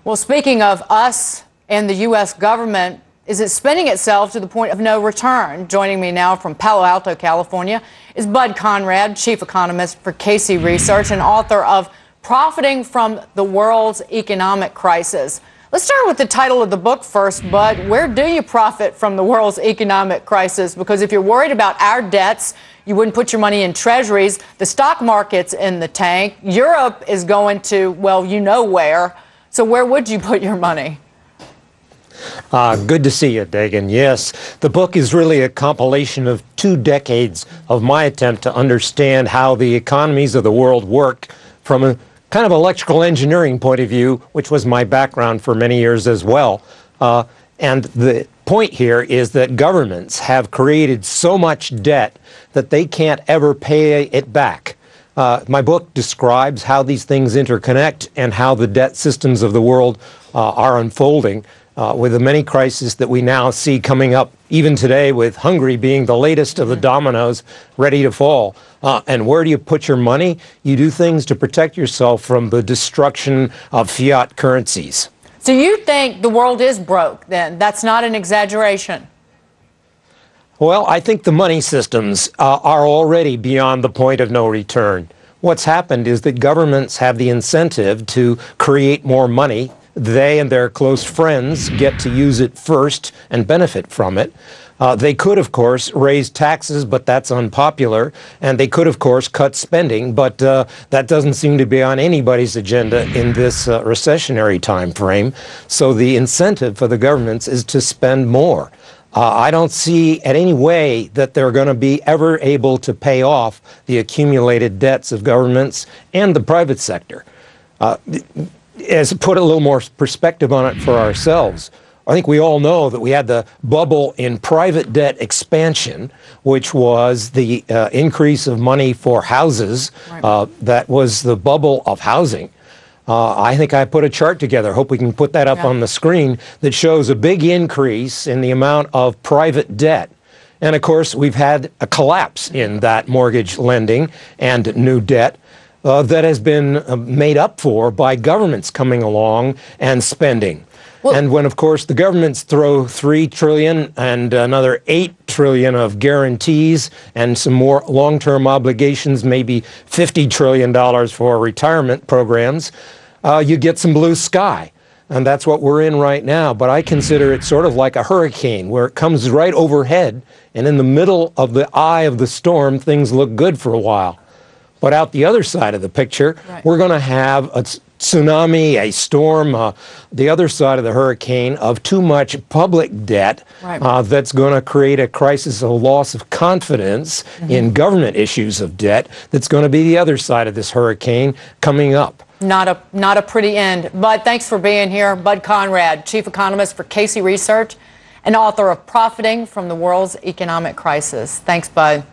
Well, speaking of us and the U.S. government, is it spending itself to the point of no return? Joining me now from Palo Alto, California, is Bud Conrad, chief economist for Casey Research and author of Profiting from the World's Economic Crisis. Let's start with the title of the book first, Bud. Where do you profit from the world's economic crisis? Because if you're worried about our debts, you wouldn't put your money in treasuries. The stock market's in the tank. Europe is going to, well, you know where. So where would you put your money? Good to see you, Dagan. Yes, the book is really a compilation of 2 decades of my attempt to understand how the economies of the world work from a kind of electrical engineering point of view, which was my background for many years as well. And the point here is that governments have created so much debt that they can't ever pay it back. My book describes how these things interconnect and how the debt systems of the world are unfolding with the many crises that we now see coming up, even today, with Hungary being the latest of the dominoes ready to fall. And where do you put your money? You do things to protect yourself from the destruction of fiat currencies. So you think the world is broke, then? That's not an exaggeration. Well, I think the money systems are already beyond the point of no return. What's happened is that governments have the incentive to create more money. They and their close friends get to use it first and benefit from it. They could, of course, raise taxes, but that's unpopular. And they could, of course, cut spending, but that doesn't seem to be on anybody's agenda in this recessionary time frame. So the incentive for the governments is to spend more. I don't see in any way that they're going to be ever able to pay off the accumulated debts of governments and the private sector. As to put a little more perspective on it for ourselves, I think we all know that we had the bubble in private debt expansion, which was the increase of money for houses. Right. That was the bubble of housing. I think I put a chart together, hope we can put that up on the screen, that shows a big increase in the amount of private debt. And of course, we've had a collapse in that mortgage lending and new debt that has been made up for by governments coming along and spending. Well, and when, of course, the governments throw $3 trillion and another $8 trillion of guarantees and some more long-term obligations, maybe $50 trillion for retirement programs, you get some blue sky. And that's what we're in right now. But I consider it sort of like a hurricane, where it comes right overhead, and in the middle of the eye of the storm, things look good for a while. But out the other side of the picture, we're going to have a tsunami, a storm, the other side of the hurricane of too much public debt that's going to create a crisis, a loss of confidence in government issues of debt that's going to be the other side of this hurricane coming up. Not a pretty end. Bud, thanks for being here. Bud Conrad, chief economist for Casey Research and author of Profiting from the World's Economic Crisis. Thanks, Bud.